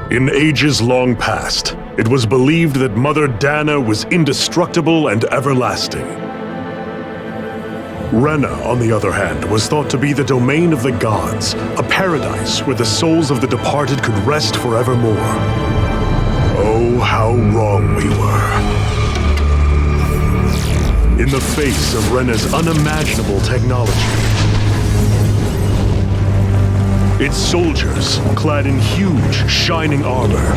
In ages long past, it was believed that Mother Dana was indestructible and everlasting. Rena, on the other hand, was thought to be the domain of the gods, a paradise where the souls of the departed could rest forevermore. Oh, how wrong we were. In the face of Rena's unimaginable technology, its soldiers, clad in huge, shining armor,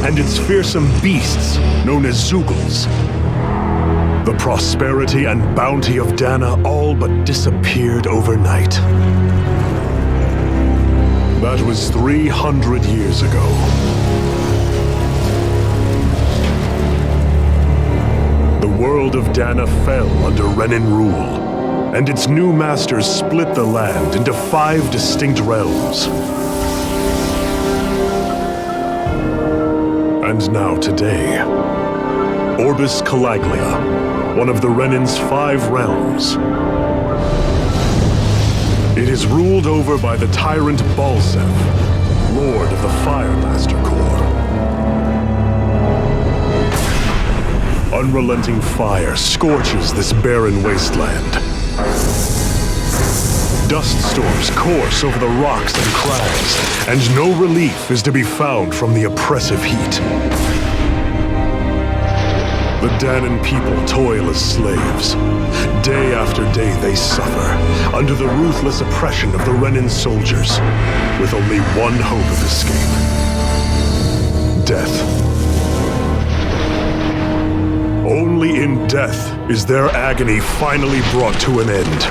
and its fearsome beasts, known as Zeugles, the prosperity and bounty of Dana all but disappeared overnight. That was 300 years ago. The world of Dana fell under Renan rule, and its new masters split the land into 5 distinct realms. And now today, Orbis Calaglia, one of the Renan's 5 realms. It is ruled over by the tyrant Balsef, Lord of the Firemaster Corps. Unrelenting fire scorches this barren wasteland. Dust storms course over the rocks and crags, and no relief is to be found from the oppressive heat. The Danan people toil as slaves. Day after day they suffer, under the ruthless oppression of the Renan soldiers, with only one hope of escape: death. Only in death is their agony finally brought to an end.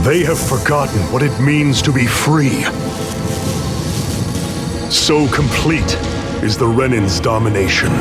They have forgotten what it means to be free. So complete is the Renan's domination.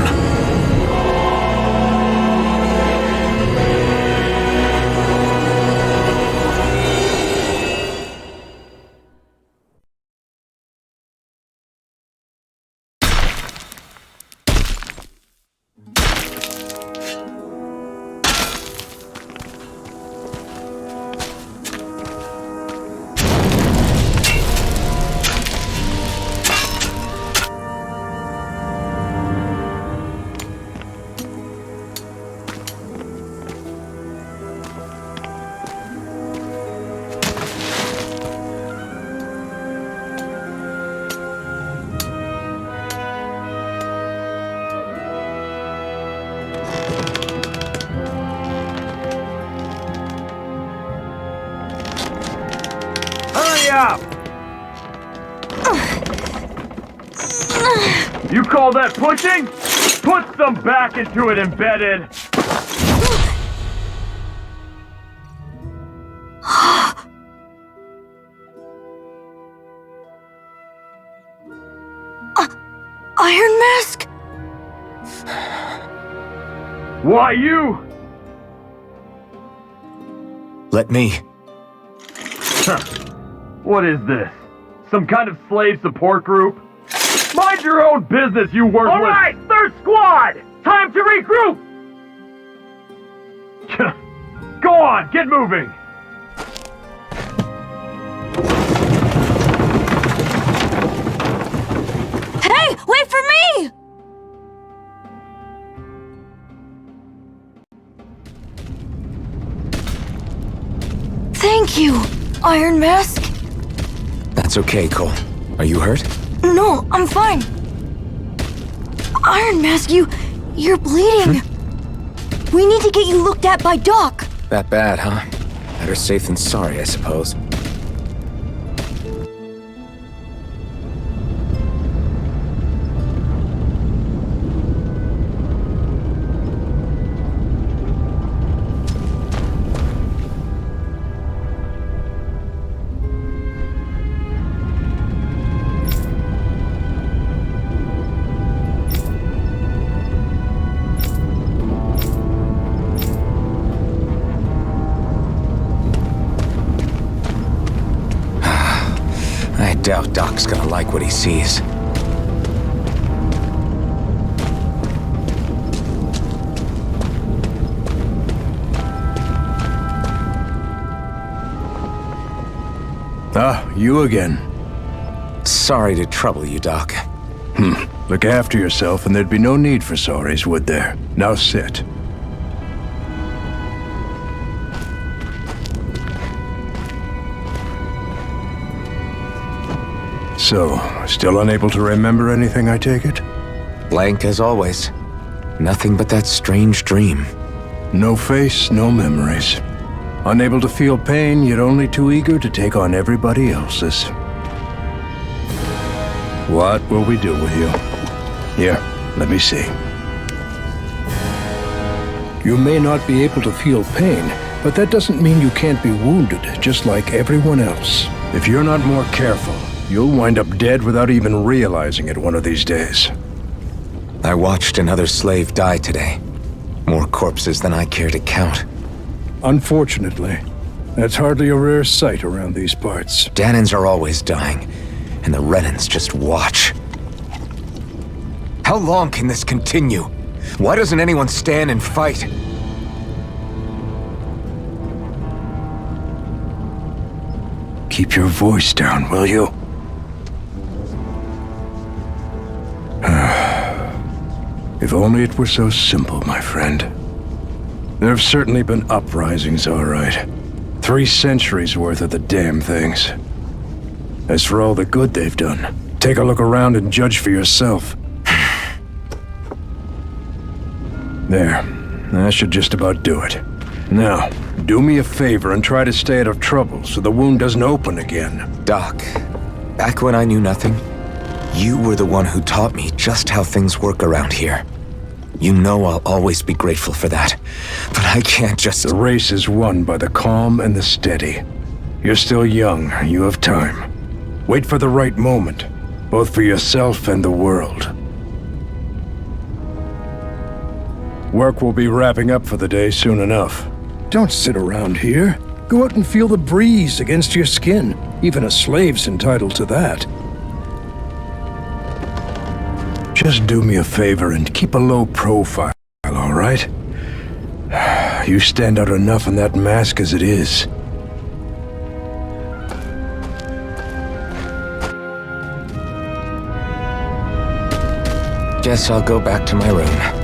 You call that pushing? Put some back into it, embedded! Iron Mask? Why you? Let me. Huh. What is this? Some kind of slave support group? Mind your own business, you worthless— All right, third squad! Time to regroup! Go on, get moving! Hey, wait for me! Thank you, Iron Mask. That's okay, Cole. Are you hurt? No, I'm fine. Iron Mask, you're bleeding. We need to get you looked at by Doc. That bad, huh? Better safe than sorry, I suppose. I doubt Doc's gonna like what he sees. Ah, you again. Sorry to trouble you, Doc. Look after yourself and there'd be no need for sorries, would there? Now sit. So, still unable to remember anything, I take it? Blank as always. Nothing but that strange dream. No face, no memories. Unable to feel pain, yet only too eager to take on everybody else's. What will we do with you? Here, let me see. You may not be able to feel pain, but that doesn't mean you can't be wounded, just like everyone else. If you're not more careful, you'll wind up dead without even realizing it one of these days. I watched another slave die today. More corpses than I care to count. Unfortunately, that's hardly a rare sight around these parts. Danans are always dying, and the Renans just watch. How long can this continue? Why doesn't anyone stand and fight? Keep your voice down, will you? If only it were so simple, my friend. There have certainly been uprisings, all right. 3 centuries worth of the damn things. As for all the good they've done, take a look around and judge for yourself. There. That should just about do it. Now, do me a favor and try to stay out of trouble so the wound doesn't open again. Doc, back when I knew nothing, you were the one who taught me just how things work around here. You know I'll always be grateful for that, but I can't just... The race is won by the calm and the steady. You're still young, you have time. Wait for the right moment, both for yourself and the world. Work will be wrapping up for the day soon enough. Don't sit around here. Go out and feel the breeze against your skin. Even a slave's entitled to that. Just do me a favor and keep a low profile, all right? You stand out enough in that mask as it is. Guess I'll go back to my room.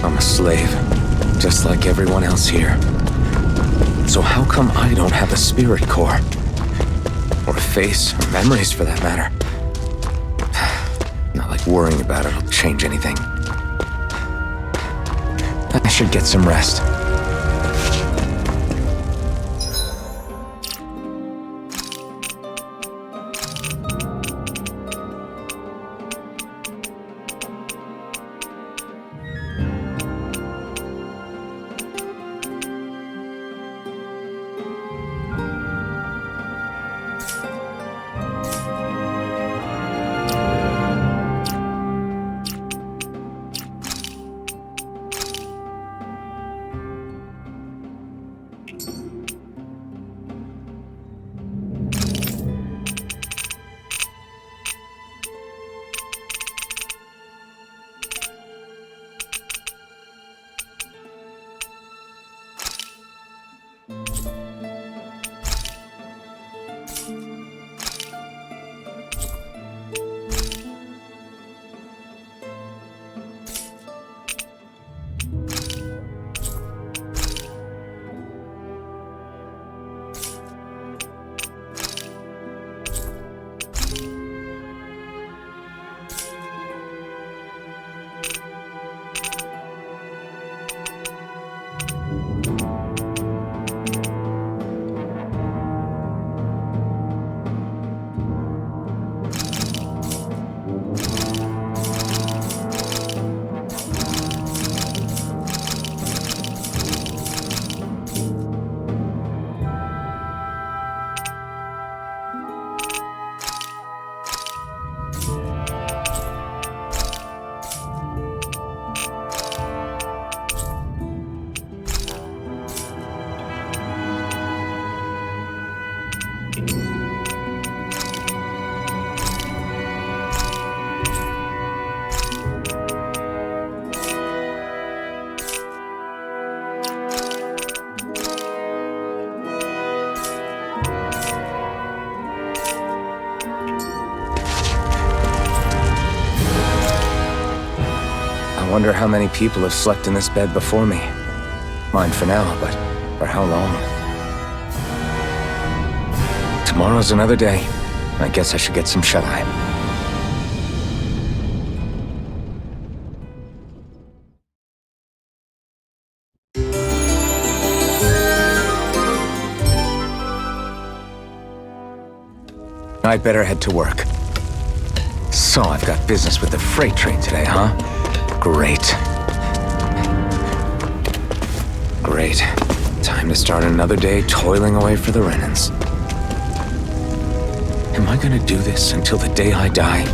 I'm a slave, just like everyone else here. So how come I don't have a spirit core? Or a face, or memories for that matter? Not like worrying about it'll change anything. I should get some rest. wonder how many people have slept in this bed before me. Mine for now, but for how long? Tomorrow's another day. I guess I should get some shut-eye. I'd better head to work. So I've got business with the freight train today, huh? Great. Great. Time to start another day toiling away for the Renans. Am I gonna do this until the day I die?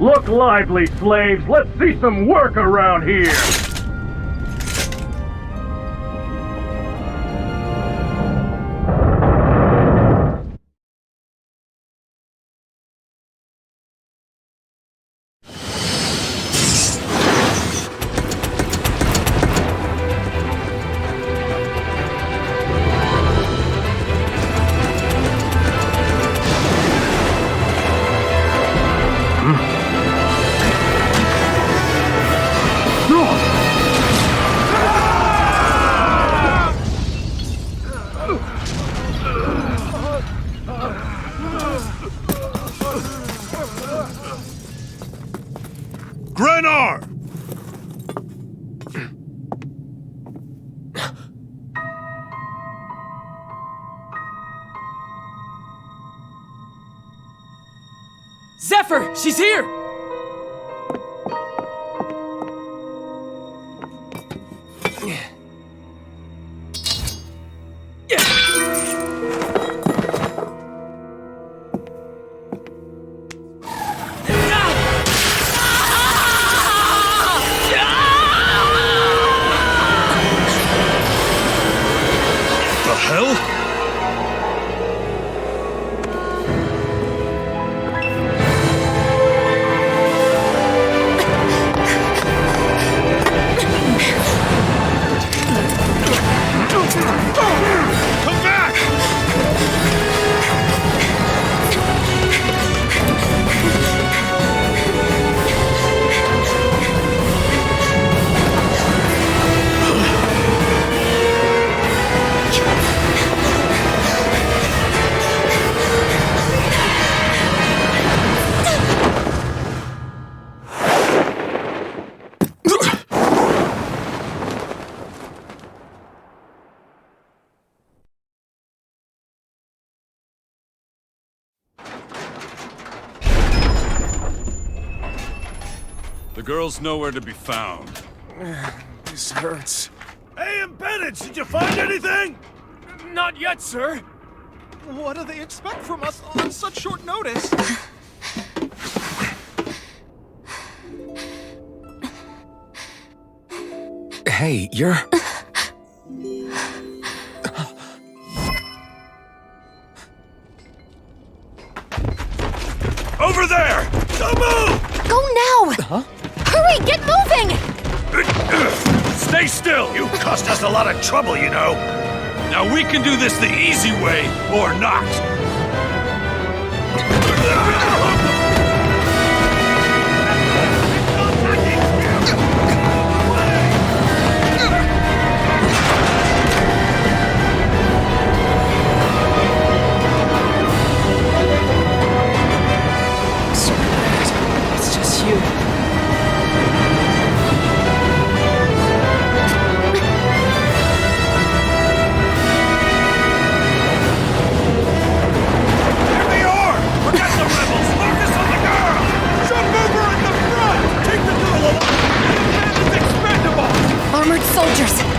Look lively, slaves! Let's see some work around here! Grenar! Zephyr! She's here! The hell? Come back! The girl's nowhere to be found. This hurts. Hey, Embedded, did you find anything? Not yet, sir! What do they expect from us on such short notice? Hey, you're... Over there! Don't move! Go now! Huh? Hurry, get moving! Stay still! You cost us a lot of trouble, you know. Now we can do this the easy way, or not. It's just you. soldiers!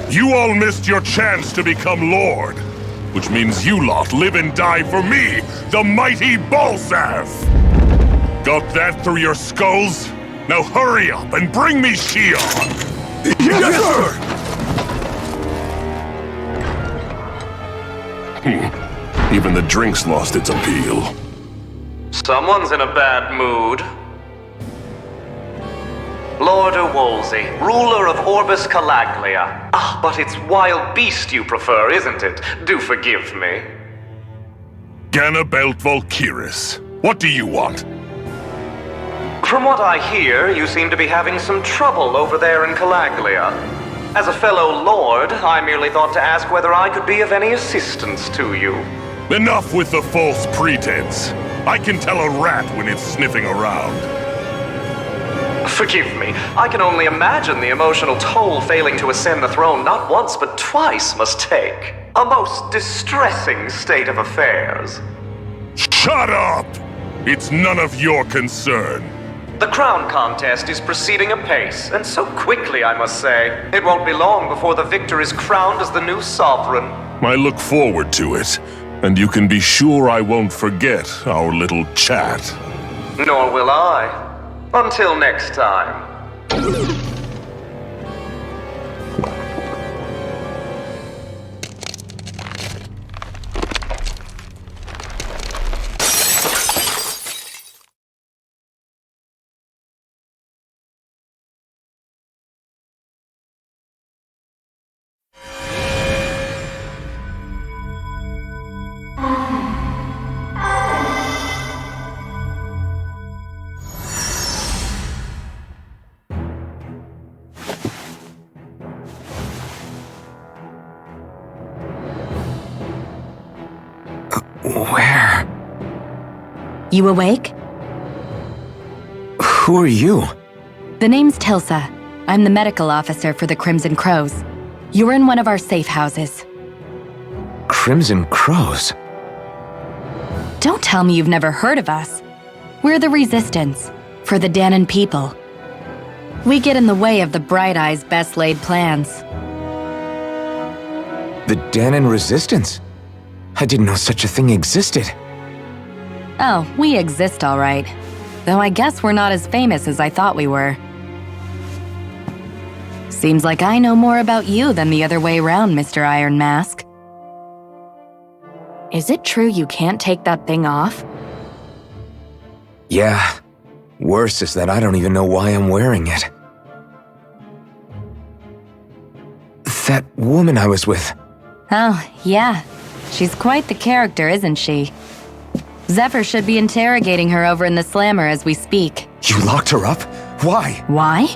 You all missed your chance to become Lord. Which means you lot live and die for me, the mighty Balsath! Got that through your skulls? Now hurry up and bring me Shion! Yes, sir! Even the drink's lost its appeal. Someone's in a bad mood. Lord Wolsey, ruler of Orbis Calaglia. Ah, but it's wild beast you prefer, isn't it? Do forgive me. Ganabelt Volkiris, what do you want? From what I hear, you seem to be having some trouble over there in Calaglia. As a fellow lord, I merely thought to ask whether I could be of any assistance to you. Enough with the false pretense. I can tell a rat when it's sniffing around. Forgive me, I can only imagine the emotional toll failing to ascend the throne not once but twice must take. A most distressing state of affairs. Shut up! It's none of your concern. The crown contest is proceeding apace, and so quickly, I must say. It won't be long before the victor is crowned as the new sovereign. I look forward to it, and you can be sure I won't forget our little chat. Nor will I. Until next time. Where? You awake? Who are you? The name's Tilsa. I'm the medical officer for the Crimson Crows. You're in one of our safe houses. Crimson Crows? Don't tell me you've never heard of us. We're the Resistance, for the Danon people. We get in the way of the Bright Eye's best-laid plans. The Danon Resistance? I didn't know such a thing existed. Oh, we exist all right. Though I guess we're not as famous as I thought we were. Seems like I know more about you than the other way around, Mr. Iron Mask. Is it true you can't take that thing off? Yeah. Worse is that I don't even know why I'm wearing it. That woman I was with. Oh, yeah. She's quite the character, isn't she? Zephyr should be interrogating her over in the Slammer as we speak. You locked her up? Why? Why?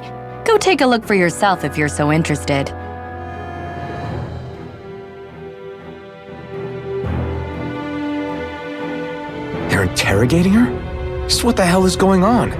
Go take a look for yourself if you're so interested. They're interrogating her? Just what the hell is going on?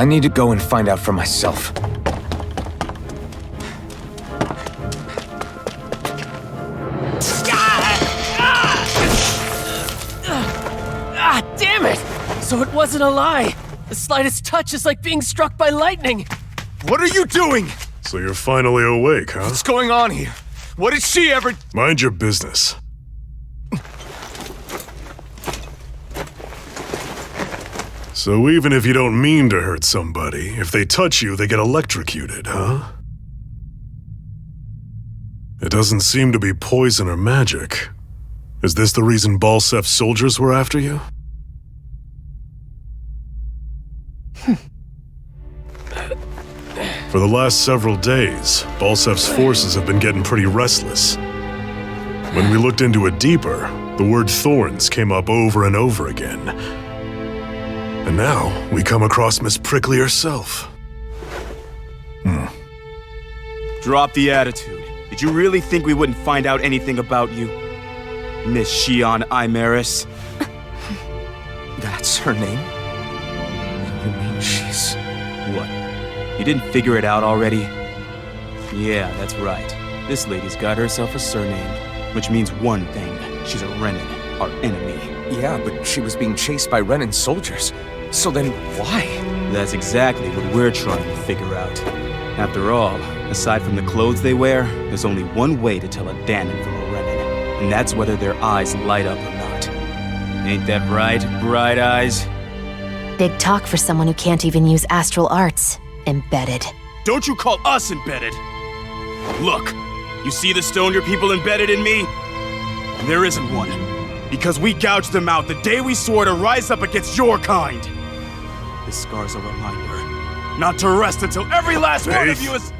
I need to go and find out for myself. Damn it! So it wasn't a lie. The slightest touch is like being struck by lightning. What are you doing? So you're finally awake, huh? What's going on here? What did she ever... Mind your business. So even if you don't mean to hurt somebody, if they touch you, they get electrocuted, huh? It doesn't seem to be poison or magic. Is this the reason Balsef's soldiers were after you? For the last several days, Balsef's forces have been getting pretty restless. When we looked into it deeper, the word thorns came up over and over again. And now, we come across Miss Prickly herself. Drop the attitude. Did you really think we wouldn't find out anything about you? Miss Shion Imaris? That's her name? You mean she's... What? You didn't figure it out already? Yeah, that's right. This lady's got herself a surname, which means one thing. She's a Renin, our enemy. Yeah, but she was being chased by Renin soldiers. So then why? That's exactly what we're trying to figure out. After all, aside from the clothes they wear, there's only one way to tell a Danon from a Renin, and that's whether their eyes light up or not. Ain't that right, Bright Eyes? Big talk for someone who can't even use astral arts. Embedded. Don't you call us embedded! Look, you see the stone your people embedded in me? There isn't one. Because we gouged them out the day we swore to rise up against your kind. This scar's a reminder, not to rest until every last one of you is...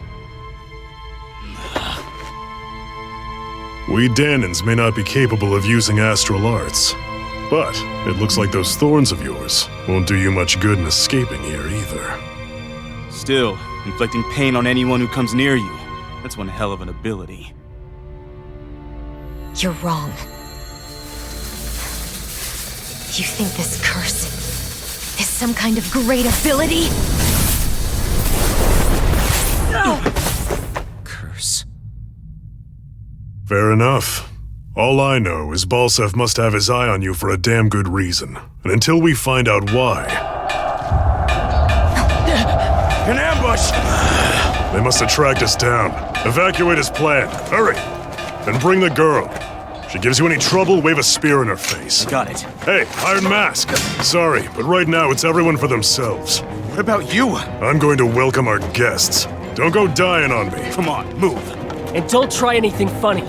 We Danons may not be capable of using astral arts, but it looks like those thorns of yours won't do you much good in escaping here either. Still, inflicting pain on anyone who comes near you, that's one hell of an ability. You're wrong. You think this curse is some kind of great ability? Curse. Fair enough. All I know is Balsef must have his eye on you for a damn good reason. And until we find out why... An ambush! They must have tracked us down. Evacuate as planned. Hurry! And bring the girl. If she gives you any trouble, wave a spear in her face. Got it. Hey, Iron Mask. Sorry, but right now it's everyone for themselves. What about you? I'm going to welcome our guests. Don't go dying on me. Come on, move. And don't try anything funny.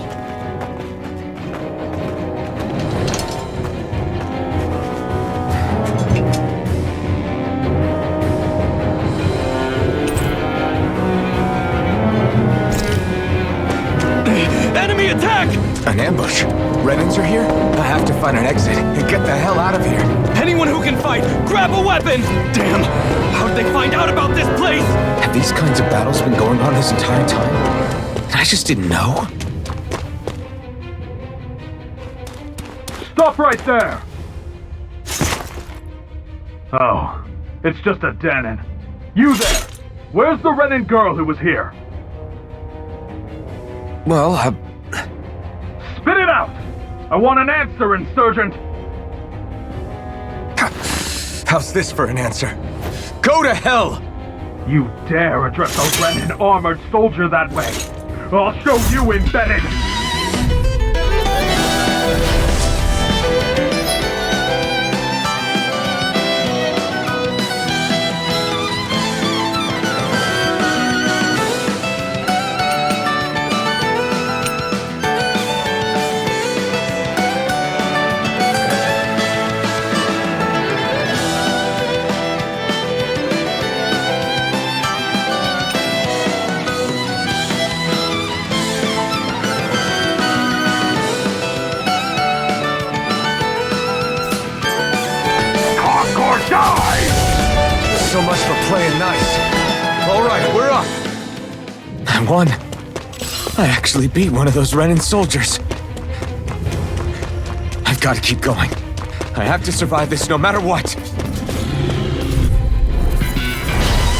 Enemy attack! An ambush? Renins are here? I have to find an exit and get the hell out of here. Anyone who can fight, grab a weapon! Damn! How'd they find out about this place? Have these kinds of battles been going on this entire time? I just didn't know. Stop right there! Oh, it's just a Danon. You there! Where's the Renin girl who was here? Well, Spit it out! I want an answer, Insurgent! how's this for an answer? Go to hell! You dare address a Renin armored soldier that way? I'll show you, Embedded! so much for playing nice. All right, we're up. I won. I actually beat one of those Renan soldiers. I've got to keep going. I have to survive this no matter what.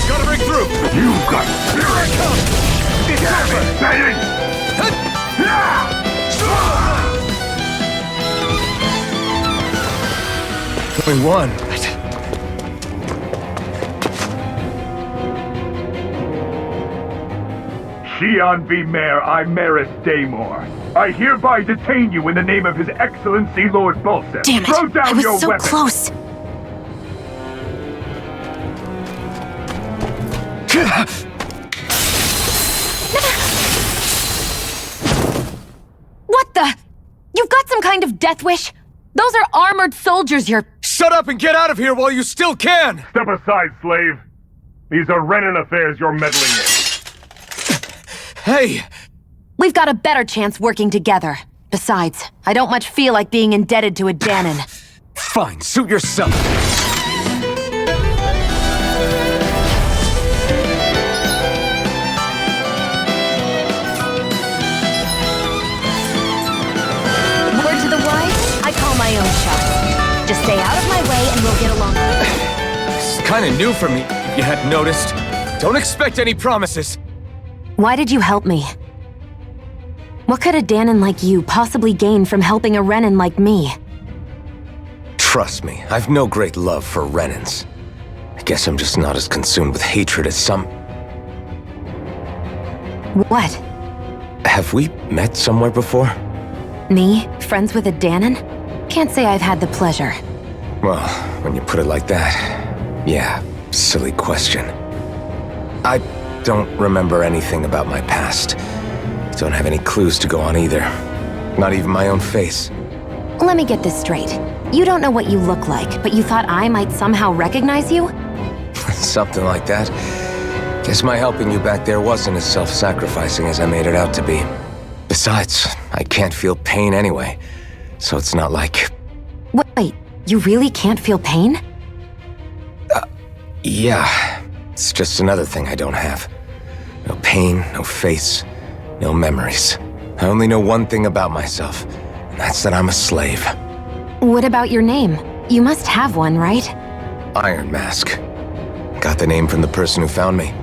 Gotta break through. You got spirit! Damn it, Bennett! Only one. Shion V. Mayor Imaris Daymore. I hereby detain you in the name of His Excellency Lord Bulset. Damn it! Throw down I was your so weapon. close. What the? You've got some kind of death wish? Those are armored soldiers you're... Shut up and get out of here while you still can! Step aside, slave. These are Renan affairs you're meddling in. Hey! We've got a better chance working together. Besides, I don't much feel like being indebted to a Danon. Fine, suit yourself. Word to the wise, I call my own shots. Just stay out of my way and we'll get along. This is kinda new for me, if you hadn't noticed. Don't expect any promises. Why did you help me? What could a Danon like you possibly gain from helping a Renan like me? Trust me, I've no great love for Renans. I guess I'm just not as consumed with hatred as some... What? Have we met somewhere before? Me? Friends with a Danon? Can't say I've had the pleasure. Well, when you put it like that, yeah, silly question. I don't remember anything about my past. Don't have any clues to go on either. Not even my own face. Let me get this straight. You don't know what you look like, but you thought I might somehow recognize you? Something like that. Guess my helping you back there wasn't as self-sacrificing as I made it out to be. Besides, I can't feel pain anyway, so it's not like... Wait, you really can't feel pain? Yeah. It's just another thing I don't have. No pain, no face, no memories. I only know one thing about myself, and that's that I'm a slave. What about your name? You must have one, right? Iron Mask. Got the name from the person who found me.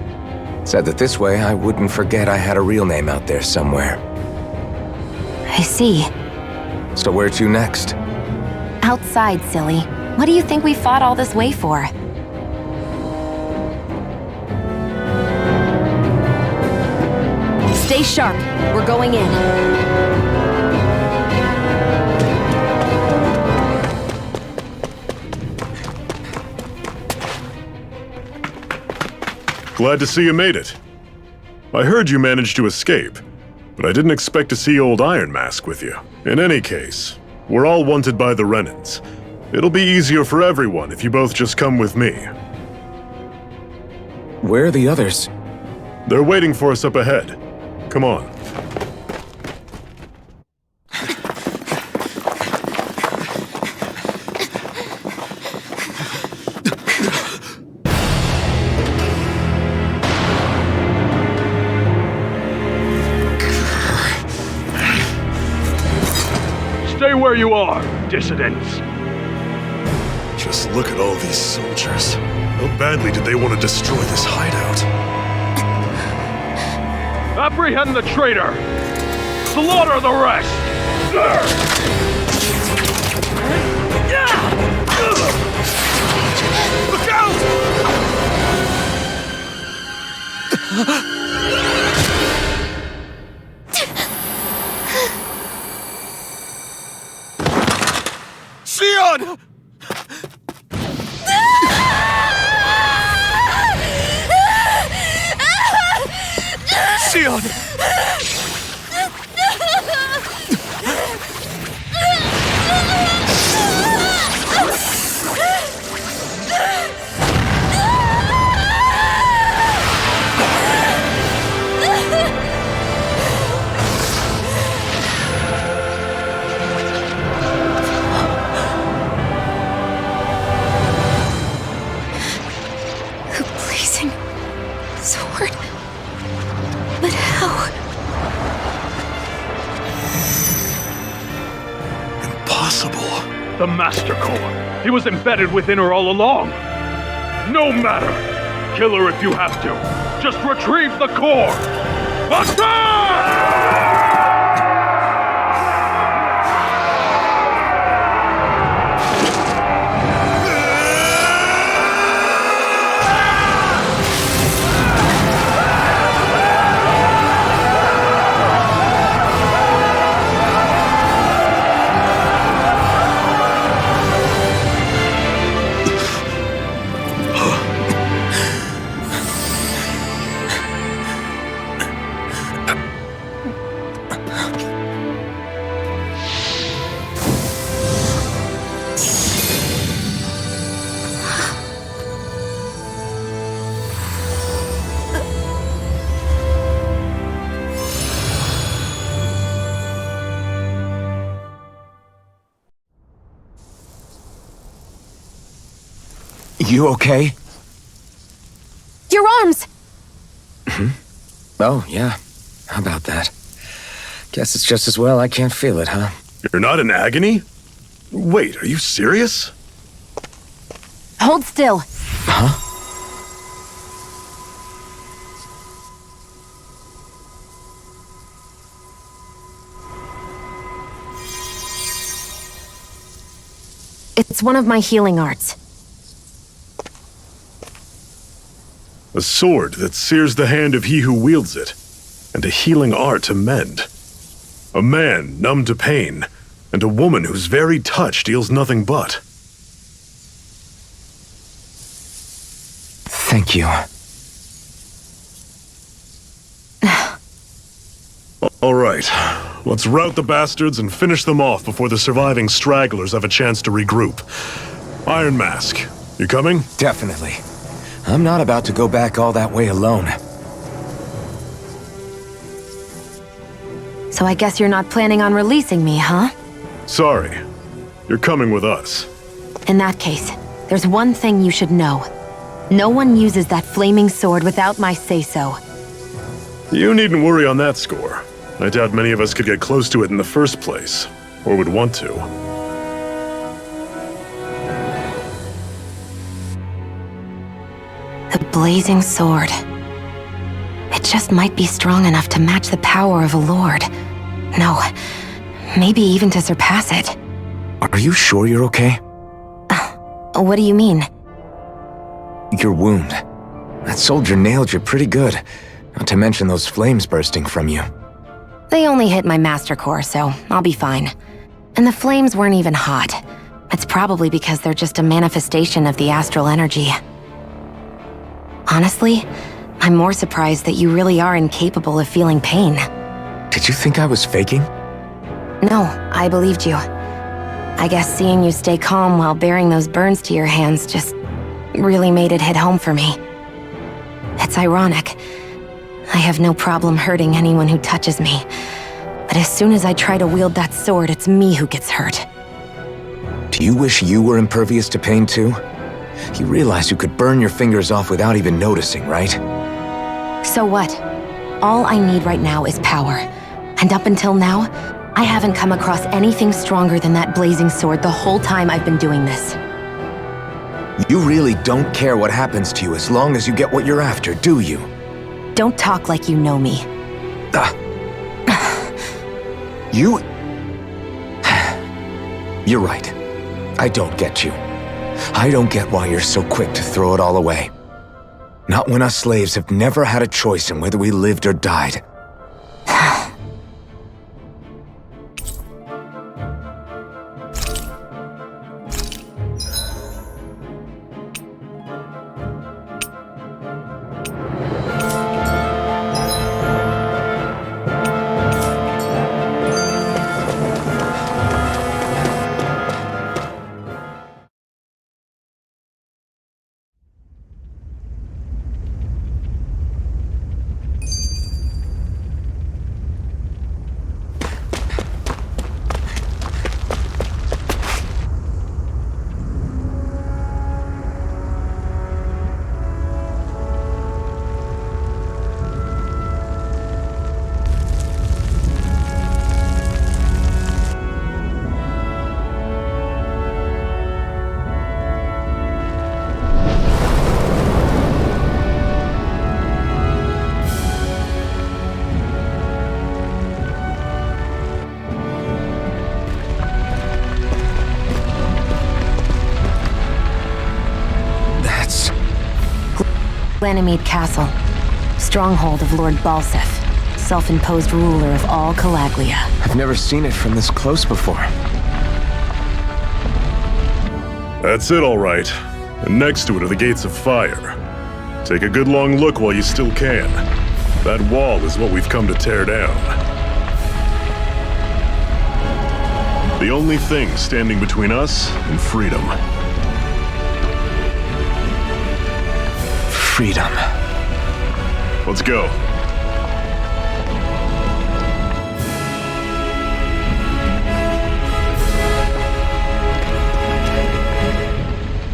Said that this way I wouldn't forget I had a real name out there somewhere. I see. So where to next? Outside, silly. What do you think we fought all this way for? Stay sharp. We're going in. Glad to see you made it. I heard you managed to escape, but I didn't expect to see old Iron Mask with you. In any case, we're all wanted by the Renans. It'll be easier for everyone if you both just come with me. Where are the others? They're waiting for us up ahead. Come on. Stay where you are, dissidents. Just look at all these soldiers. How badly did they want to destroy this hideout? Apprehend the traitor! Slaughter the rest! Look out! Shion! Shion! possible? The Master Core. He was embedded within her all along. No matter. Kill her if you have to. Just retrieve the core. Attack! You okay? Your arms! Oh, yeah. How about that? Guess it's just as well I can't feel it, huh? You're not in agony? Wait, are you serious? Hold still. Huh? It's one of my healing arts. A sword that sears the hand of he who wields it, and a healing art to mend. A man numb to pain, and a woman whose very touch deals nothing but. Thank you. All right, let's rout the bastards and finish them off before the surviving stragglers have a chance to regroup. Iron Mask, you coming? Definitely. I'm not about to go back all that way alone. So I guess you're not planning on releasing me, huh? Sorry, you're coming with us. In that case, there's one thing you should know. No one uses that flaming sword without my say-so. You needn't worry on that score. I doubt many of us could get close to it in the first place, or would want to. The blazing sword. It just might be strong enough to match the power of a lord. No, maybe even to surpass it. Are you sure you're okay? What do you mean? Your wound. That soldier nailed you pretty good. Not to mention those flames bursting from you. They only hit my master core, so I'll be fine. And the flames weren't even hot. It's probably because they're just a manifestation of the astral energy. Honestly, I'm more surprised that you really are incapable of feeling pain. Did you think I was faking? No, I believed you. I guess seeing you stay calm while bearing those burns to your hands just really made it hit home for me. It's ironic. I have no problem hurting anyone who touches me. But as soon as I try to wield that sword, it's me who gets hurt. Do you wish you were impervious to pain too? You realize you could burn your fingers off without even noticing, right? So what? All I need right now is power. And up until now, I haven't come across anything stronger than that blazing sword the whole time I've been doing this. You really don't care what happens to you as long as you get what you're after, do you? Don't talk like you know me. You... You're right. I don't get you. I don't get why you're so quick to throw it all away. Not when us slaves have never had a choice in whether we lived or died. Ganymede Castle, stronghold of Lord Balsef, self-imposed ruler of all Calaglia. I've never seen it from this close before. That's it, all right. And next to it are the Gates of Fire. Take a good long look while you still can. That wall is what we've come to tear down. The only thing standing between us and freedom. Freedom. Let's go.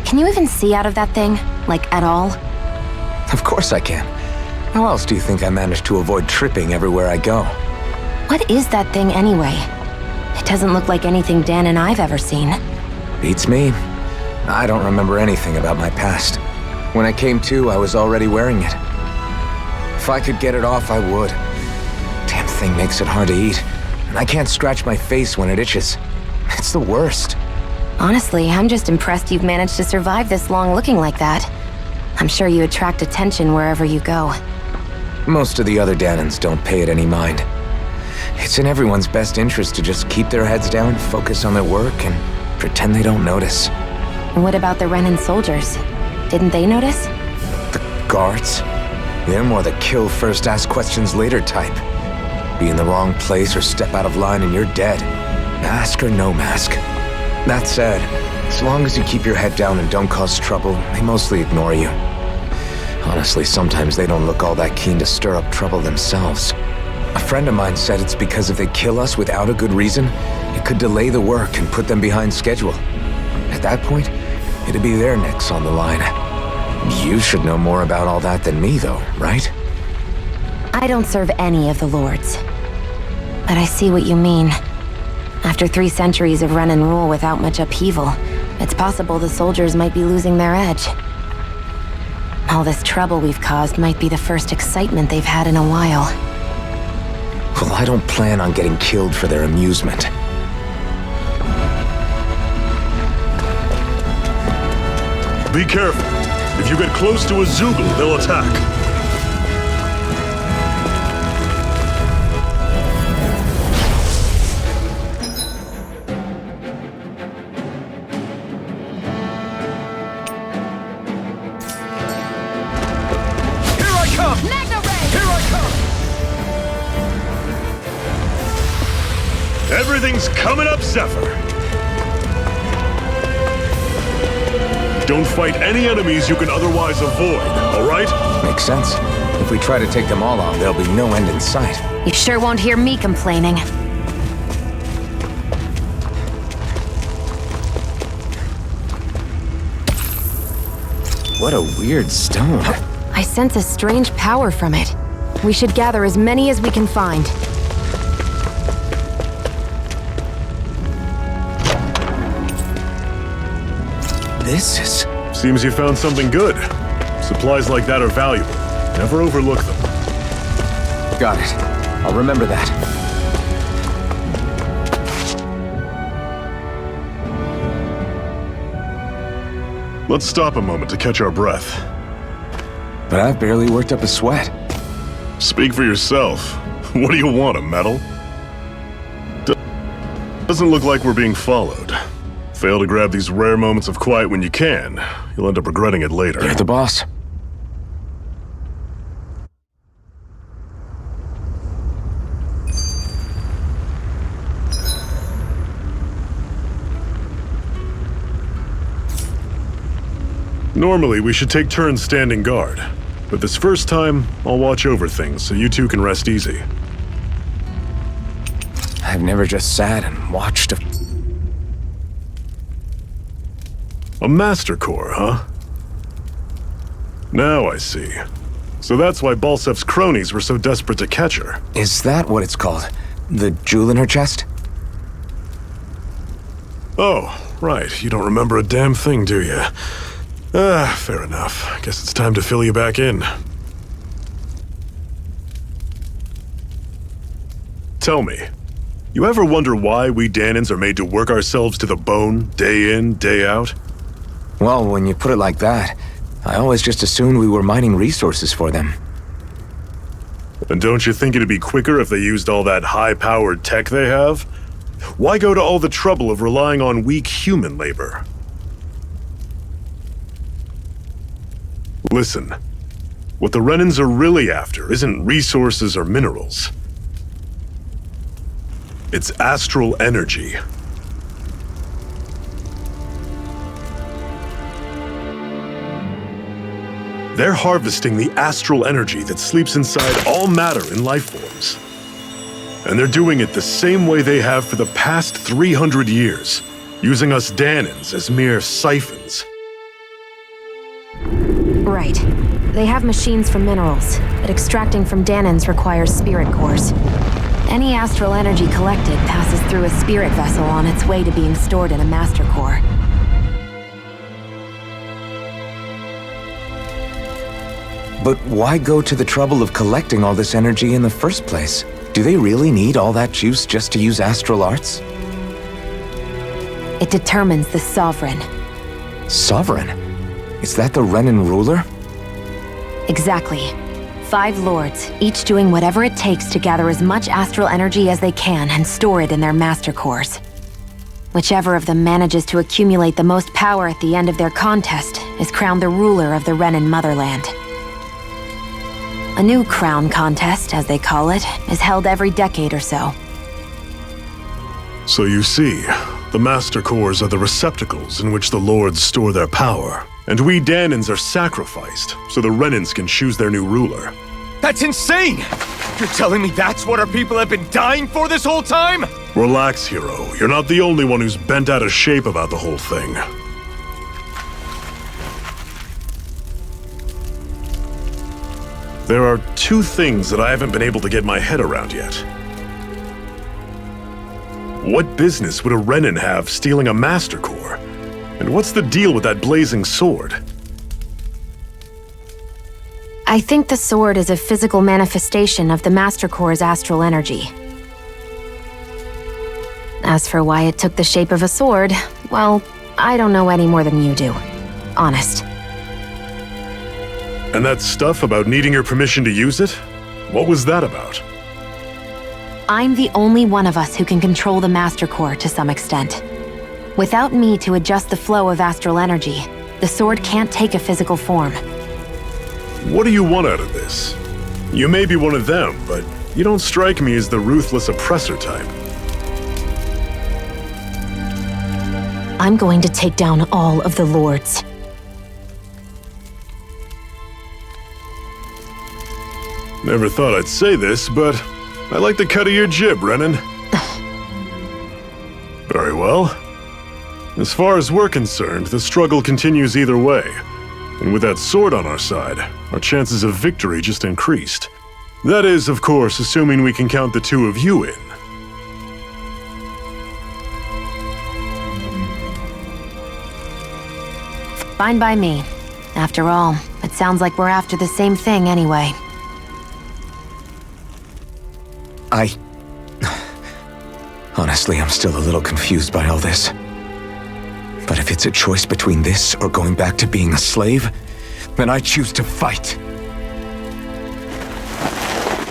Can you even see out of that thing? Like, at all? Of course I can. How else do you think I managed to avoid tripping everywhere I go? What is that thing anyway? It doesn't look like anything Dan and I've ever seen. Beats me. I don't remember anything about my past. When I came to, I was already wearing it. If I could get it off, I would. Damn thing makes it hard to eat, and I can't scratch my face when it itches. It's the worst. Honestly, I'm just impressed you've managed to survive this long looking like that. I'm sure you attract attention wherever you go. Most of the other Danans don't pay it any mind. It's in everyone's best interest to just keep their heads down, focus on their work, and pretend they don't notice. What about the Renan soldiers? Didn't they notice? The guards? They're more the kill first, ask questions later type. Be in the wrong place or step out of line and you're dead. Mask or no mask. That said, as long as you keep your head down and don't cause trouble, they mostly ignore you. Honestly, sometimes they don't look all that keen to stir up trouble themselves. A friend of mine said it's because if they kill us without a good reason, it could delay the work and put them behind schedule. At that point, it'd be their necks on the line. You should know more about all that than me, though, right? I don't serve any of the lords. But I see what you mean. After 3 centuries of run and rule without much upheaval, it's possible the soldiers might be losing their edge. All this trouble we've caused might be the first excitement they've had in a while. Well, I don't plan on getting killed for their amusement. Be careful. If you get close to a Zoogle, they'll attack. Here I come! Here I come! Everything's coming up, Zephyr. Don't fight any enemies you can otherwise avoid, all right? Makes sense. If we try to take them all on, there'll be no end in sight. You sure won't hear me complaining. What a weird stone. I sense a strange power from it. We should gather as many as we can find. This is... Seems you found something good. Supplies like that are valuable. Never overlook them. Got it. I'll remember that. Let's stop a moment to catch our breath. But I've barely worked up a sweat. Speak for yourself. What do you want, a medal? Doesn't look like we're being followed. Fail to grab these rare moments of quiet when you can, you'll end up regretting it later. You're the boss. Normally, we should take turns standing guard. But this first time, I'll watch over things so you two can rest easy. I've never just sat and watched A Master Core, huh? Now I see. So that's why Balsef's cronies were so desperate to catch her. Is that what it's called? The jewel in her chest? Oh, right. You don't remember a damn thing, do you? Fair enough. Guess it's time to fill you back in. Tell me, you ever wonder why we Danans are made to work ourselves to the bone, day in, day out? Well, when you put it like that, I always just assumed we were mining resources for them. And don't you think it'd be quicker if they used all that high-powered tech they have? Why go to all the trouble of relying on weak human labor? Listen, what the Renans are really after isn't resources or minerals. It's astral energy. They're harvesting the astral energy that sleeps inside all matter in life forms. And they're doing it the same way they have for the past 300 years, using us Danans as mere siphons. Right. They have machines for minerals, but extracting from Danans requires spirit cores. Any astral energy collected passes through a spirit vessel on its way to being stored in a master core. But why go to the trouble of collecting all this energy in the first place? Do they really need all that juice just to use astral arts? It determines the Sovereign. Sovereign? Is that the Renan ruler? Exactly. 5 lords, each doing whatever it takes to gather as much astral energy as they can and store it in their master cores. Whichever of them manages to accumulate the most power at the end of their contest is crowned the ruler of the Renan motherland. A new crown contest, as they call it, is held every decade or so. So you see, the Master Cores are the receptacles in which the Lords store their power. And we Danans are sacrificed, so the Renans can choose their new ruler. That's insane! You're telling me that's what our people have been dying for this whole time? Relax, hero. You're not the only one who's bent out of shape about the whole thing. There are 2 things that I haven't been able to get my head around yet. What business would a Renan have stealing a Master Core? And what's the deal with that blazing sword? I think the sword is a physical manifestation of the Master Core's astral energy. As for why it took the shape of a sword, well, I don't know any more than you do. Honest. And that stuff about needing your permission to use it? What was that about? I'm the only one of us who can control the Master Core to some extent. Without me to adjust the flow of astral energy, the sword can't take a physical form. What do you want out of this? You may be one of them, but you don't strike me as the ruthless oppressor type. I'm going to take down all of the lords. Never thought I'd say this, but I like the cut of your jib, Renan. Very well. As far as we're concerned, the struggle continues either way. And with that sword on our side, our chances of victory just increased. That is, of course, assuming we can count the 2 of you in. Fine by me. After all, it sounds like we're after the same thing anyway. Honestly, I'm still a little confused by all this. But if it's a choice between this or going back to being a slave, then I choose to fight.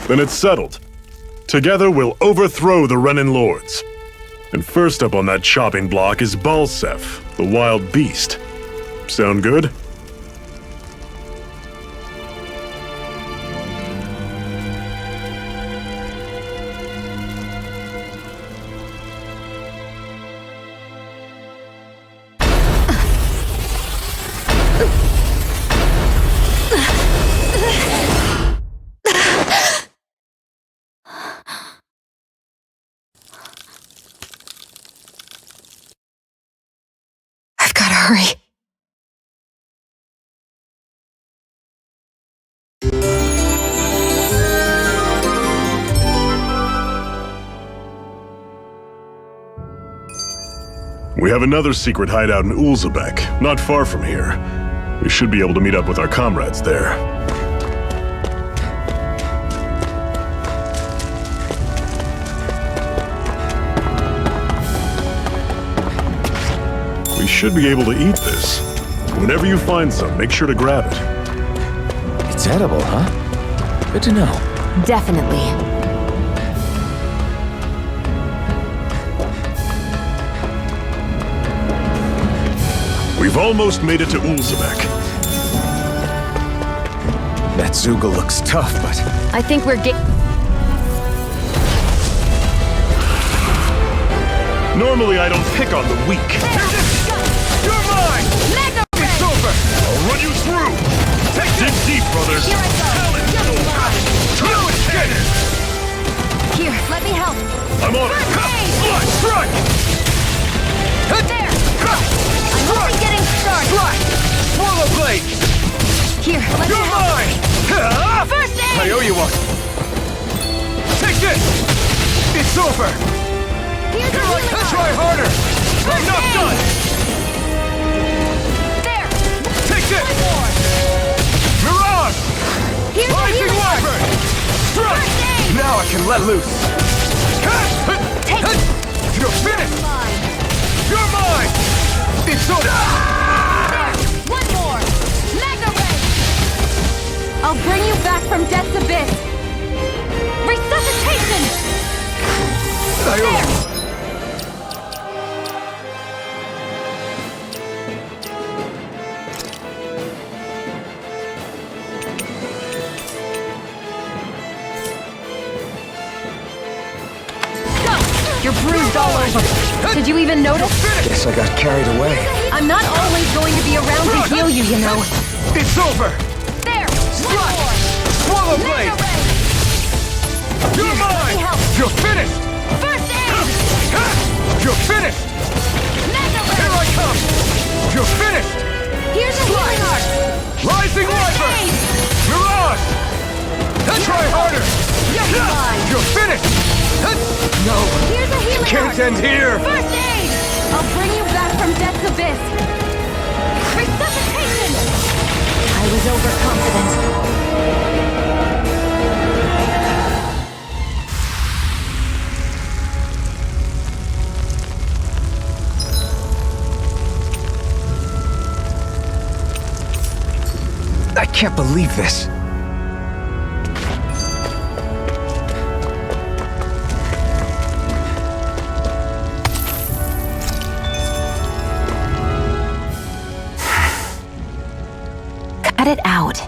Then it's settled. Together we'll overthrow the Renan Lords. And first up on that chopping block is Balsef, the wild beast. Sound good? I've gotta hurry. We have another secret hideout in Ulzebek, not far from here. We should be able to meet up with our comrades there. We should be able to eat this. Whenever you find some, make sure to grab it. It's edible, huh? Good to know. Definitely. We've almost made it to Ulzebek. That Zoogle looks tough, but... I think we're Normally, I don't pick on the weak. You're mine! It's over! I'll run you through! Dig deep, brothers! Here I go! No escape! Here, let me help. I'm on it! First aid! Strike! There! I'm only getting started. Swallow blade! Here, let me You're help. mine! First aid! I owe you one. Take this! It's over! Here's a healing Try arm. harder! I'm not aid. done! There! Take this! One more. Mirage! Here's a Rising healing arm. Wyvern! Strike! First aid! Now I can let loose! Take it. You're finished! Mine. You're mine! It's over! There! One more. Magna Ray! I'll bring you back from death's abyss. Resuscitation! I owe you. You're bruised all over. Did you even notice? Guess I got carried away. I'm not always going to be around to heal you, you know. It's over! There! One more! Swallow blade! Magna Ray! You're Let me mine! help. You're finished! First aid! You're finished! Magna Here Ray! I come! You're finished! Here's a healing arm! Rising First Wyvern! aid! Mirage! Try harder! Mine. You're finished! No! Here's a healing Can't arm! end here! First aid! I'll bring you back from death's abyss! Resuscitation! I was overconfident. I can't believe this. Cut it out.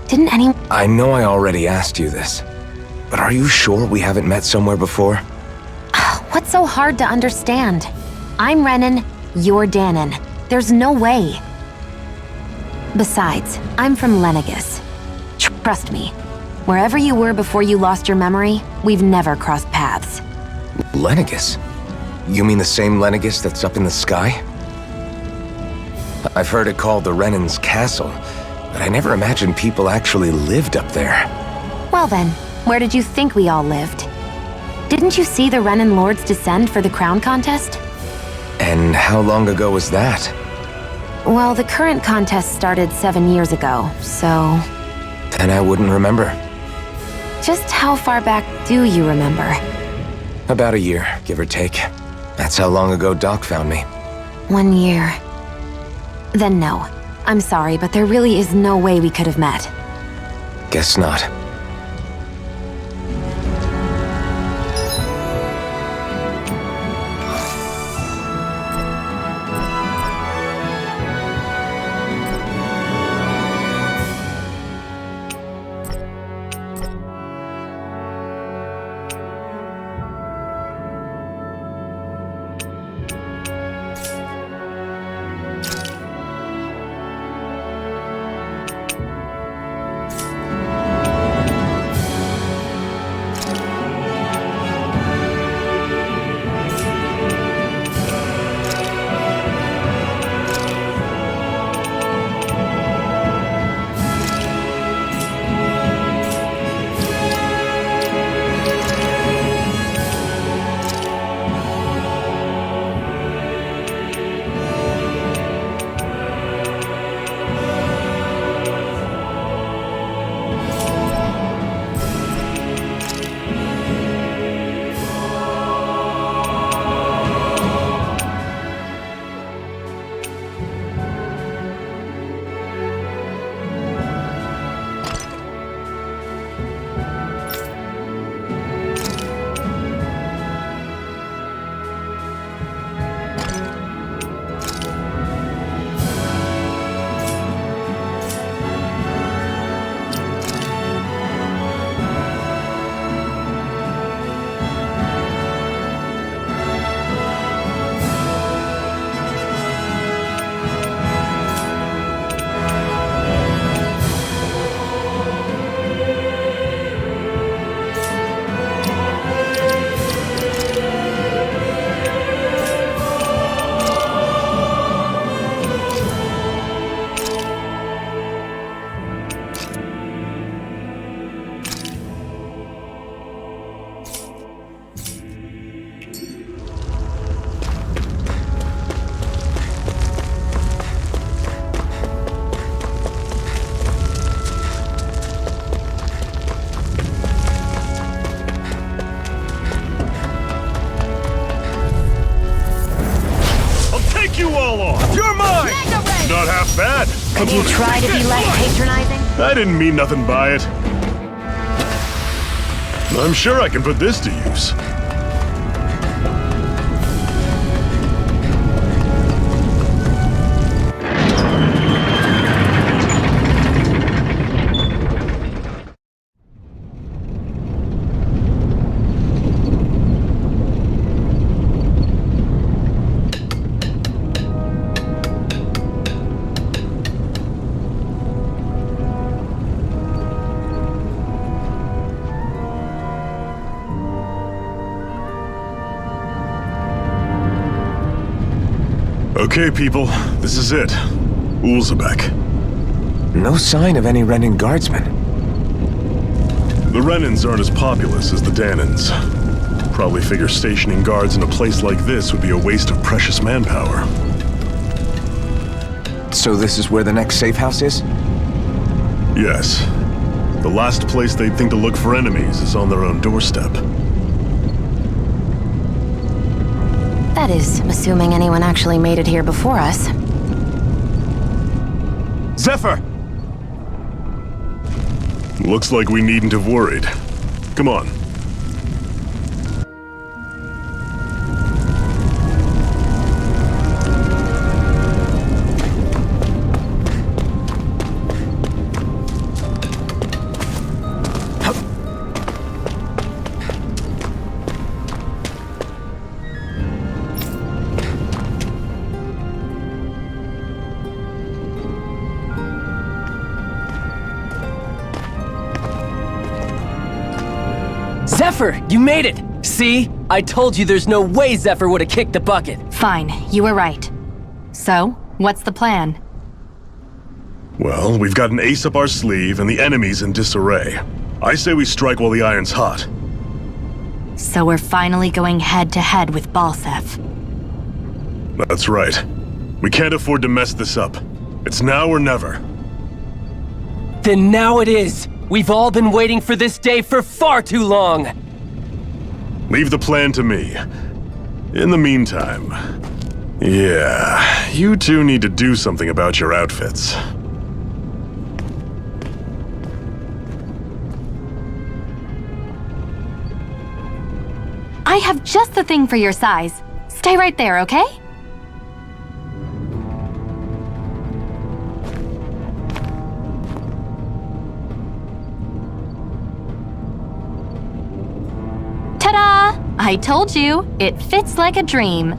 Didn't any... I know I already asked you this, but are you sure we haven't met somewhere before? What's so hard to understand? I'm Renan, you're Danon. There's no way. Besides, I'm from Lenegis. Trust me, wherever you were before you lost your memory, we've never crossed paths. Lenegis? You mean the same Lenegis that's up in the sky? I've heard it called the Renan's Castle, but I never imagined people actually lived up there. Well then, where did you think we all lived? Didn't you see the Renan Lords descend for the crown contest? And how long ago was that? Well, the current contest started 7 years ago, so... Then I wouldn't remember. Just how far back do you remember? About a year, give or take. That's how long ago Doc found me. 1 year. Then no. I'm sorry, but there really is no way we could have met. Guess not. knock you all off! You're mine! Not half bad! Could you try to be less patronizing? I didn't mean nothing by it. I'm sure I can put this to use. Okay, people, this is it. Ulzebek. No sign of any Renin guardsmen. The Renins aren't as populous as the Danins. Probably figure stationing guards in a place like this would be a waste of precious manpower. So this is where the next safe house is? Yes. The last place they'd think to look for enemies is on their own doorstep. That is, assuming anyone actually made it here before us. Zephyr! Looks like we needn't have worried. Come on. Zephyr, you made it! See? I told you there's no way Zephyr would have kicked the bucket. Fine, you were right. So, what's the plan? Well, we've got an ace up our sleeve and the enemy's in disarray. I say we strike while the iron's hot. So we're finally going head-to-head with Balsef. That's right. We can't afford to mess this up. It's now or never. Then now it is! We've all been waiting for this day for far too long! Leave the plan to me. In the meantime... yeah, you two need to do something about your outfits. I have just the thing for your size. Stay right there, okay? Ta-da! I told you, it fits like a dream.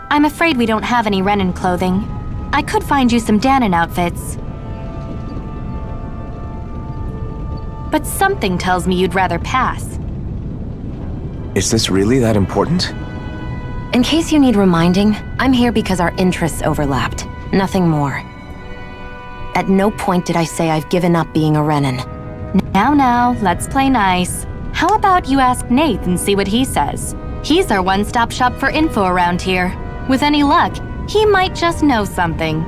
I'm afraid we don't have any Renin clothing. I could find you some Danon outfits. But something tells me you'd rather pass. Is this really that important? In case you need reminding, I'm here because our interests overlapped. Nothing more. At no point did I say I've given up being a Renin. Now, let's play nice. How about you ask Nath and see what he says? He's our one-stop shop for info around here. With any luck, he might just know something.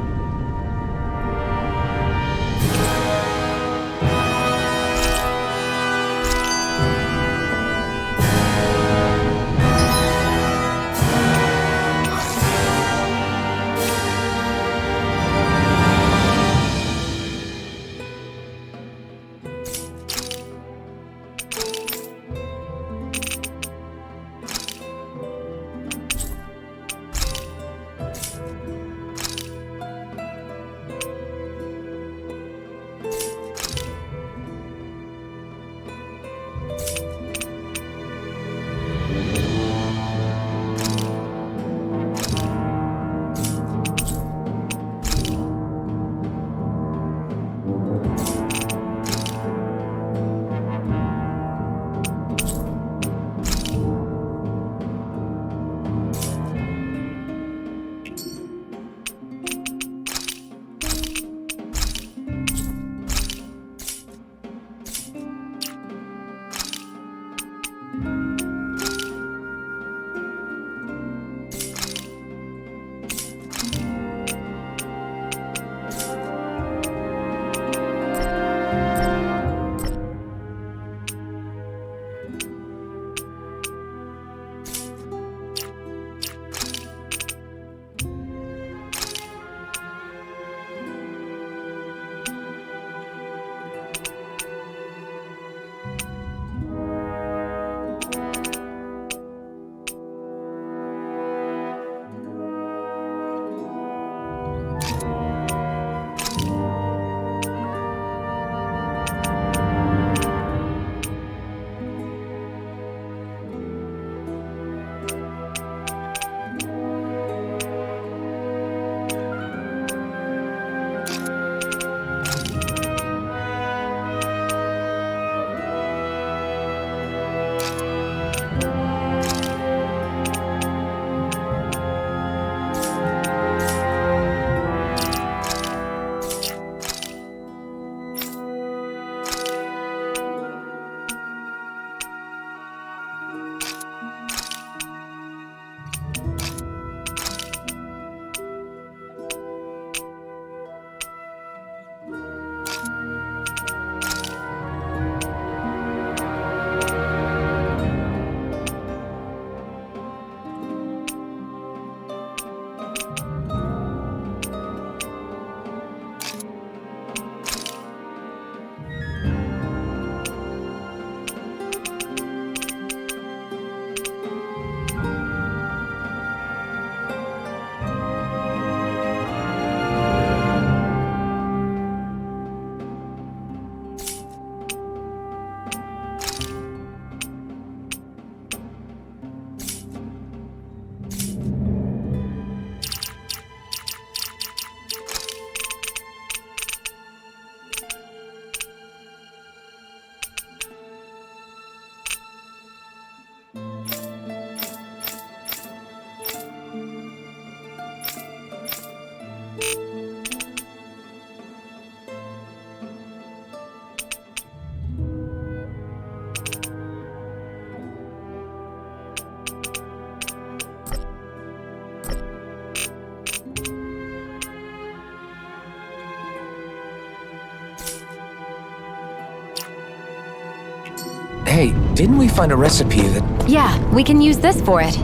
Didn't we find a recipe that... Yeah, we can use this for it.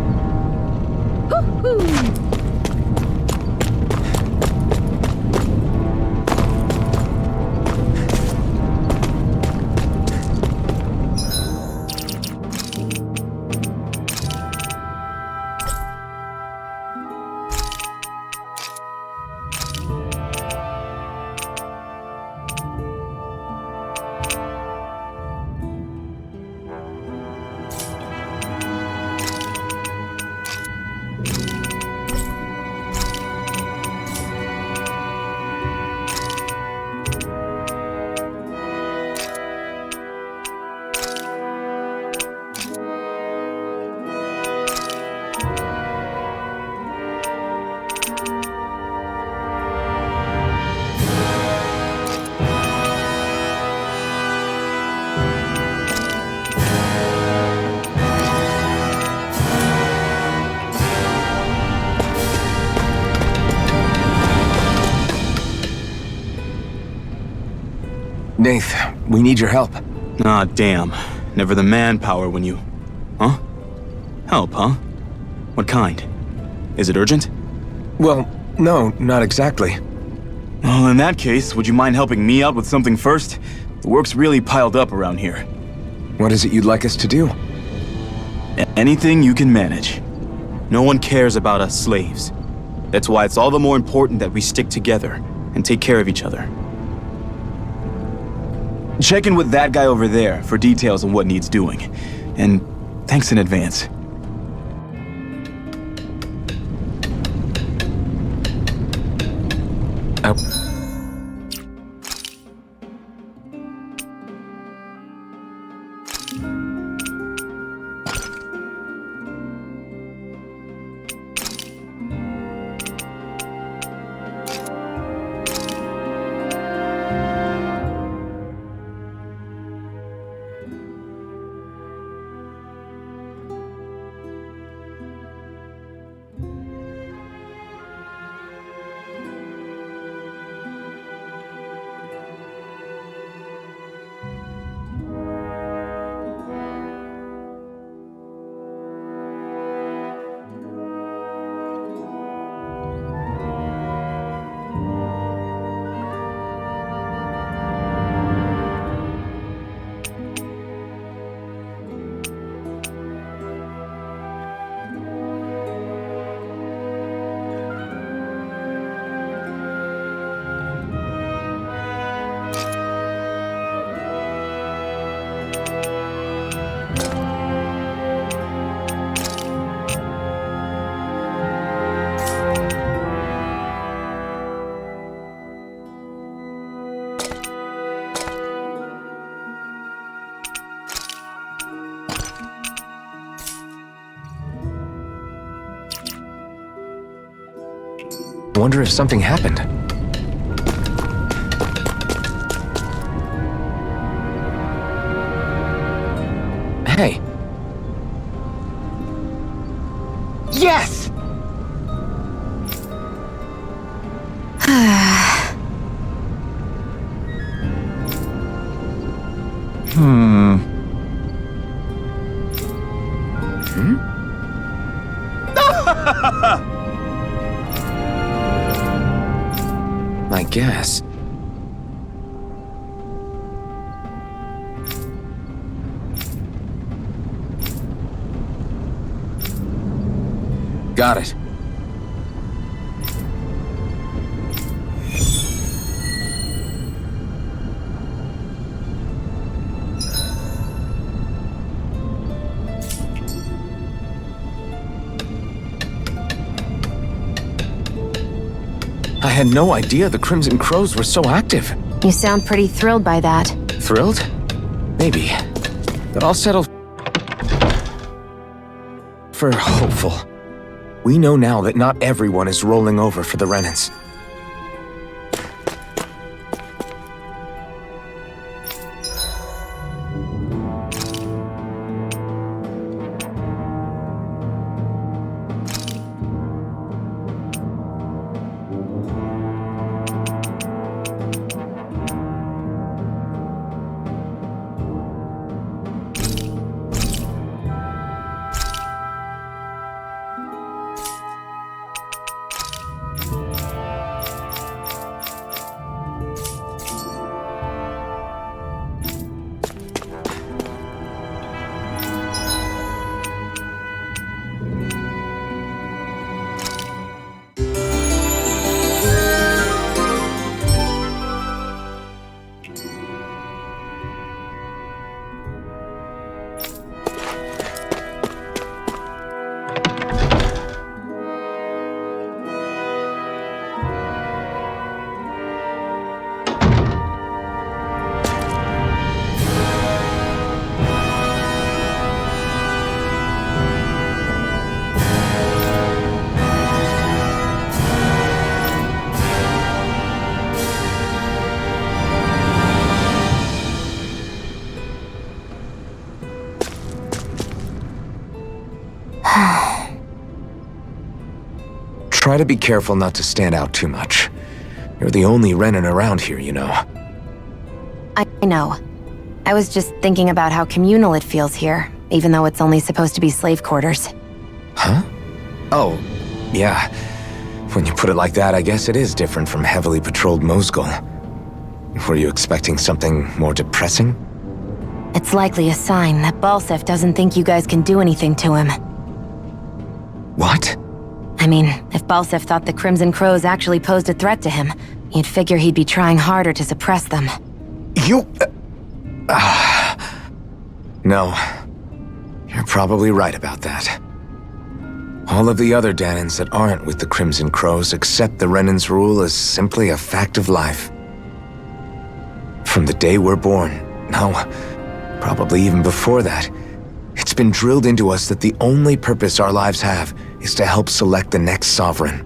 Nath, we need your help. Ah, damn. Never the manpower when you... Huh? Help, huh? What kind? Is it urgent? Well, no, not exactly. Well, in that case, would you mind helping me out with something first? The work's really piled up around here. What is it you'd like us to do? Anything you can manage. No one cares about us slaves. That's why it's all the more important that we stick together and take care of each other. Check in with that guy over there for details on what needs doing. And thanks in advance. Wonder if something happened. Hey. Yes! I guess. Got it. I had no idea the Crimson Crows were so active. You sound pretty thrilled by that. Thrilled? Maybe. But I'll settle for hopeful. We know now that not everyone is rolling over for the Renans. Try to be careful not to stand out too much. You're the only Renan around here, you know. I know. I was just thinking about how communal it feels here, even though it's only supposed to be slave quarters. Huh? Oh, yeah. When you put it like that, I guess it is different from heavily patrolled Mosgul. Were you expecting something more depressing? It's likely a sign that Balsef doesn't think you guys can do anything to him. What? I mean, if Balsef thought the Crimson Crows actually posed a threat to him, you'd figure he'd be trying harder to suppress them. You... No. You're probably right about that. All of the other Danans that aren't with the Crimson Crows accept the Renan's rule as simply a fact of life. From the day we're born, no, probably even before that, it's been drilled into us that the only purpose our lives have is to help select the next sovereign.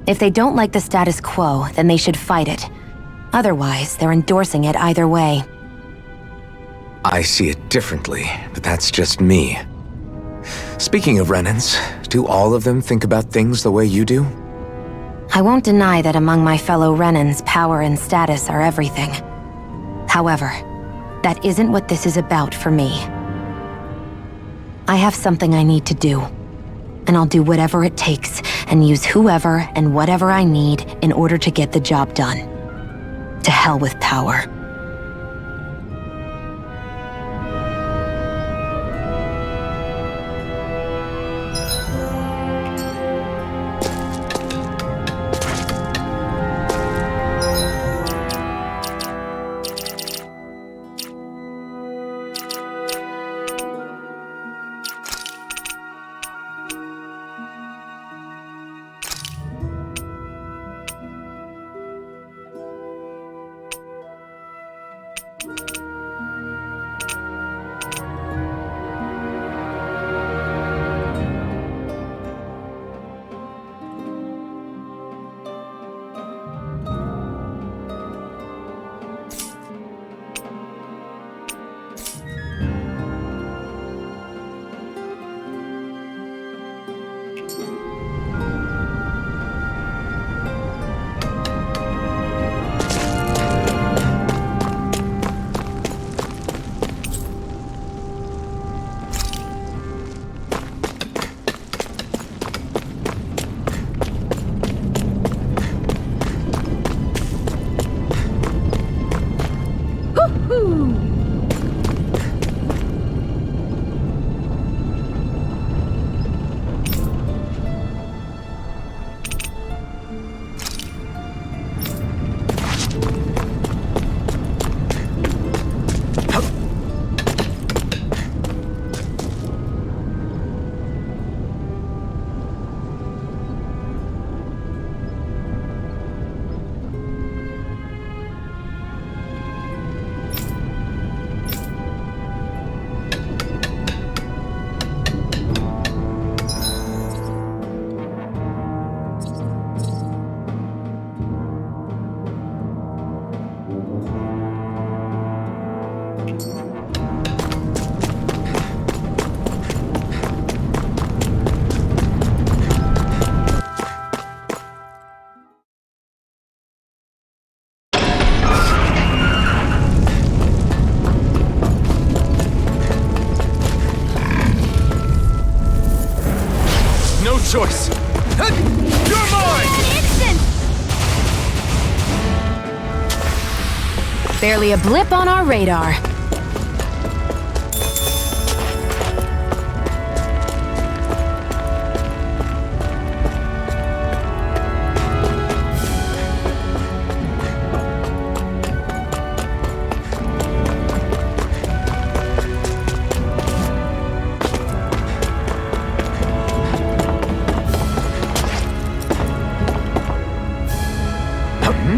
If they don't like the status quo, then they should fight it. Otherwise, they're endorsing it either way. I see it differently, but that's just me. Speaking of Renans, do all of them think about things the way you do? I won't deny that among my fellow Renans, power and status are everything. However, that isn't what this is about for me. I have something I need to do, and I'll do whatever it takes and use whoever and whatever I need in order to get the job done. To hell with power. Choice. You're mine! Barely a blip on our radar.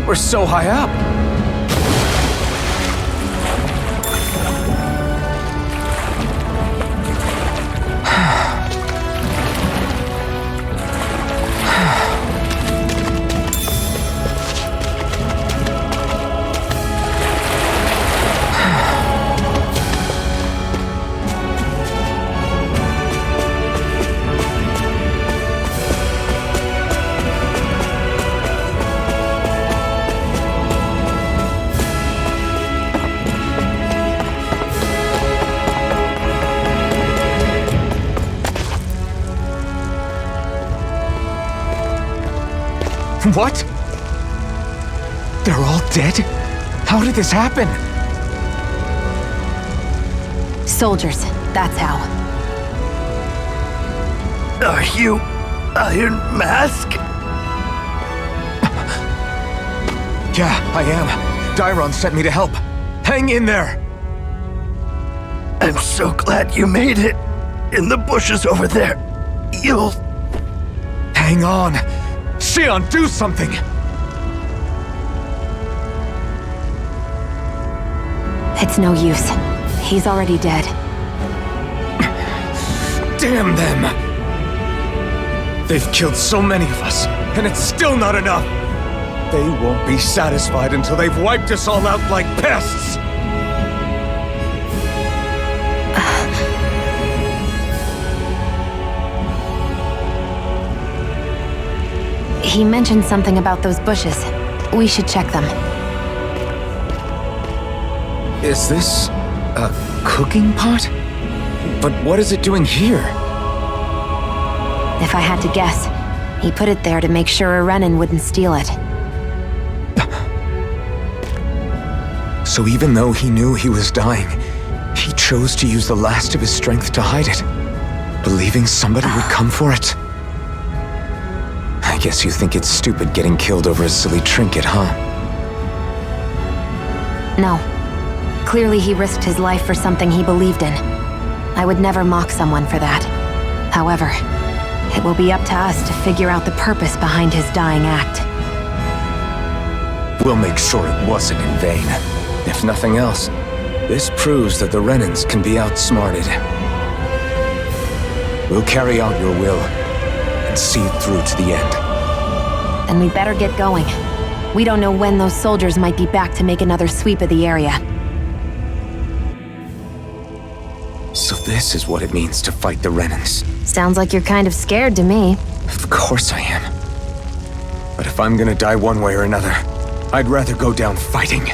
We're so high up. What? They're all dead? How did this happen? Soldiers, that's how. Are you Iron Mask? Yeah, I am. Dairon sent me to help. Hang in there! I'm so glad you made it. In the bushes over there. You'll... Hang on! Xion, do something! It's no use. He's already dead. Damn them! They've killed so many of us, and it's still not enough! They won't be satisfied until they've wiped us all out like pests! He mentioned something about those bushes. We should check them. Is this a cooking pot? But what is it doing here? If I had to guess, he put it there to make sure a Renan wouldn't steal it. So even though he knew he was dying, he chose to use the last of his strength to hide it, believing somebody would come for it. I guess you think it's stupid getting killed over a silly trinket, huh? No. Clearly he risked his life for something he believed in. I would never mock someone for that. However, it will be up to us to figure out the purpose behind his dying act. We'll make sure it wasn't in vain. If nothing else, this proves that the Renans can be outsmarted. We'll carry out your will and see it through to the end. Then we better get going. We don't know when those soldiers might be back to make another sweep of the area. So this is what it means to fight the Renans. Sounds like you're kind of scared to me. Of course I am. But if I'm gonna die one way or another, I'd rather go down fighting.